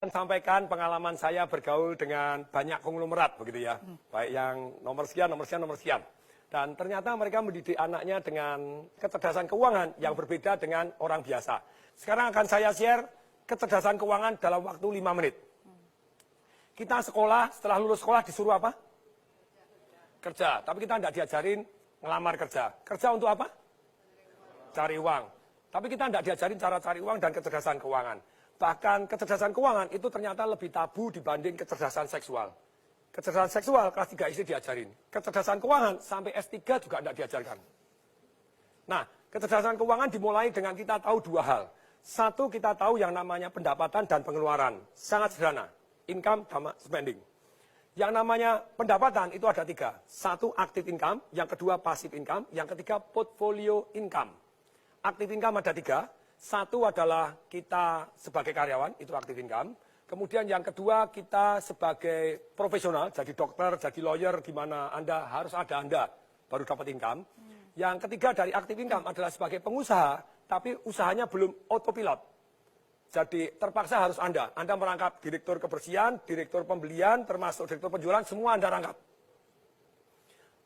Sampaikan pengalaman saya bergaul dengan banyak konglomerat begitu ya, baik yang nomor sekian, nomor sekian, nomor sekian. Dan ternyata mereka mendidik anaknya dengan kecerdasan keuangan yang berbeda dengan orang biasa. Sekarang akan saya share kecerdasan keuangan dalam waktu 5 menit. Kita sekolah, setelah lulus sekolah disuruh apa? Kerja. Tapi kita tidak diajarin ngelamar kerja. Kerja untuk apa? Cari uang. Tapi kita tidak diajarin cara cari uang dan kecerdasan keuangan. Bahkan kecerdasan keuangan itu ternyata lebih tabu dibanding kecerdasan seksual. Kecerdasan seksual kelas 3 SD diajarin. Kecerdasan keuangan sampai S3 juga tidak diajarkan. Nah, kecerdasan keuangan dimulai dengan kita tahu dua hal. Satu, kita tahu yang namanya pendapatan dan pengeluaran. Sangat sederhana. Income sama spending. Yang namanya pendapatan itu ada 3. Satu, active income. Yang kedua, passive income. Yang ketiga, portfolio income. Active income ada 3. Satu adalah kita sebagai karyawan, itu active income. Kemudian yang kedua kita sebagai profesional, jadi dokter, jadi lawyer, di mana Anda harus ada Anda baru dapat income. Yang ketiga dari active income adalah sebagai pengusaha, tapi usahanya belum autopilot. Jadi terpaksa harus Anda merangkap direktur kebersihan, direktur pembelian, termasuk direktur penjualan, semua Anda rangkap.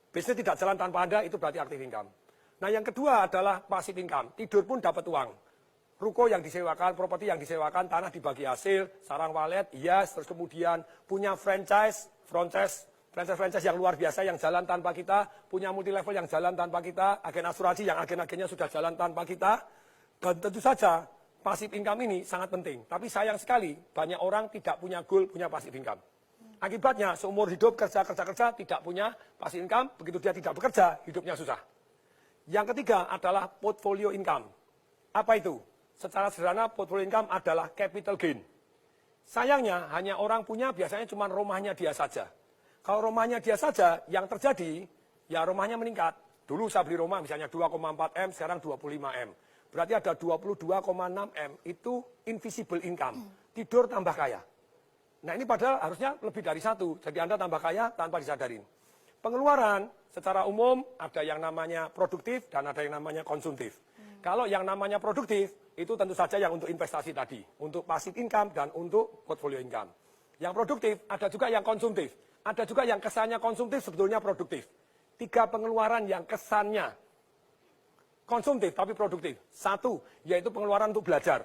Bisnis tidak jalan tanpa Anda, itu berarti active income. Nah yang kedua adalah passive income, tidur pun dapat uang. Ruko yang disewakan, properti yang disewakan, tanah dibagi hasil, sarang walet, yes, terus kemudian punya franchise yang luar biasa yang jalan tanpa kita, punya multi level yang jalan tanpa kita, agen asuransi yang agen-agennya sudah jalan tanpa kita, dan tentu saja passive income ini sangat penting. Tapi sayang sekali banyak orang tidak punya goal, punya passive income. Akibatnya seumur hidup kerja tidak punya passive income, begitu dia tidak bekerja, hidupnya susah. Yang ketiga adalah portfolio income. Apa itu? Secara sederhana, portfolio income adalah capital gain. Sayangnya, hanya orang punya biasanya cuma rumahnya dia saja. Kalau rumahnya dia saja, yang terjadi, ya rumahnya meningkat. Dulu saya beli rumah misalnya 2,4 M, sekarang 25 M. Berarti ada 22,6 M, itu invisible income. Tidur tambah kaya. Nah ini padahal harusnya lebih dari 1, jadi Anda tambah kaya tanpa disadarin. Pengeluaran secara umum ada yang namanya produktif dan ada yang namanya konsumtif. Kalau yang namanya produktif, itu tentu saja yang untuk investasi tadi, untuk passive income dan untuk portfolio income. Yang produktif, ada juga yang konsumtif. Ada juga yang kesannya konsumtif, sebetulnya produktif. 3 pengeluaran yang kesannya konsumtif tapi produktif. 1, yaitu pengeluaran untuk belajar.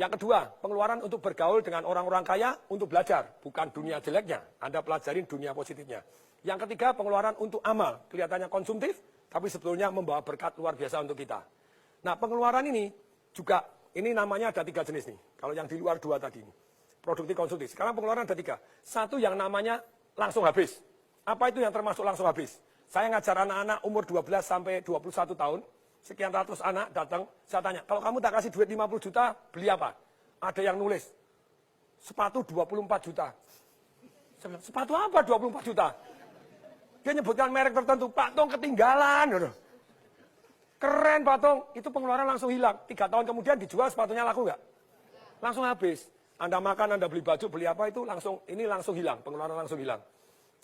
Yang kedua, pengeluaran untuk bergaul dengan orang-orang kaya untuk belajar. Bukan dunia jeleknya, Anda pelajarin dunia positifnya. Yang ketiga, pengeluaran untuk amal. Kelihatannya konsumtif, tapi sebetulnya membawa berkat luar biasa untuk kita. Nah, pengeluaran ini juga, ini namanya ada 3 jenis nih. Kalau yang di luar 2 tadi, produktif, konsumtif. Sekarang pengeluaran ada 3. 1 yang namanya langsung habis. Apa itu yang termasuk langsung habis? Saya ngajar anak-anak umur 12 sampai 21 tahun, sekian ratus anak datang, saya tanya, kalau kamu tak kasih duit 50 juta, beli apa? Ada yang nulis, sepatu 24 juta. Saya bilang, sepatu apa 24 juta? Dia nyebutkan merek tertentu, Pak Tong ketinggalan. Keren Pak Tong, itu pengeluaran langsung hilang. 3 tahun kemudian dijual sepatunya laku nggak? Langsung habis. Anda makan, Anda beli baju, beli apa itu ini langsung hilang, pengeluaran langsung hilang.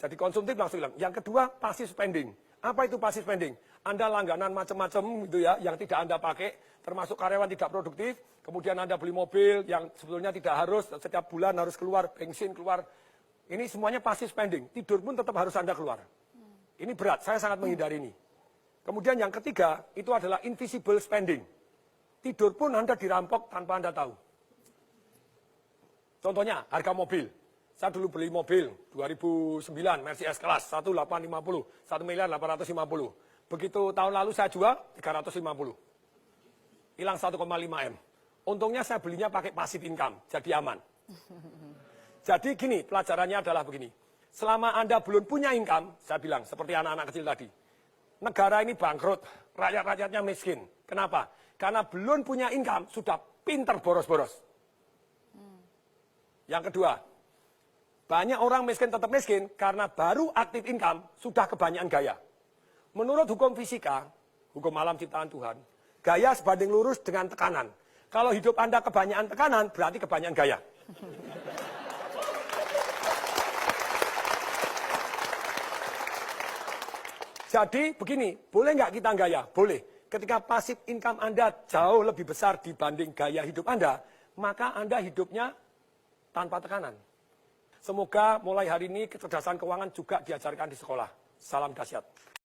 Jadi konsumtif langsung hilang. Yang kedua, passive spending. Apa itu passive spending? Anda langganan macam-macam gitu ya, yang tidak Anda pakai, termasuk karyawan tidak produktif, kemudian Anda beli mobil yang sebetulnya tidak harus, setiap bulan harus keluar, bensin keluar. Ini semuanya passive spending. Tidur pun tetap harus Anda keluar. Ini berat, saya sangat menghindari ini. Kemudian yang ketiga, itu adalah invisible spending. Tidur pun Anda dirampok tanpa Anda tahu. Contohnya, harga mobil. Saya dulu beli mobil 2009, Mercedes S-Class, 1850, 1.850.000. Begitu tahun lalu saya jual, 350. Hilang 1,5 M. Untungnya saya belinya pakai passive income, jadi aman. Jadi gini, pelajarannya adalah begini. Selama Anda belum punya income, saya bilang, seperti anak-anak kecil tadi, negara ini bangkrut, rakyat-rakyatnya miskin. Kenapa? Karena belum punya income, sudah pinter boros-boros. Yang kedua, banyak orang miskin tetap miskin karena baru aktif income, sudah kebanyakan gaya. Menurut hukum fisika, hukum alam ciptaan Tuhan, gaya sebanding lurus dengan tekanan. Kalau hidup Anda kebanyakan tekanan, berarti kebanyakan gaya. Jadi begini, boleh nggak kita gaya? Boleh. Ketika passive income Anda jauh lebih besar dibanding gaya hidup Anda, maka Anda hidupnya tanpa tekanan. Semoga mulai hari ini kecerdasan keuangan juga diajarkan di sekolah. Salam dahsyat.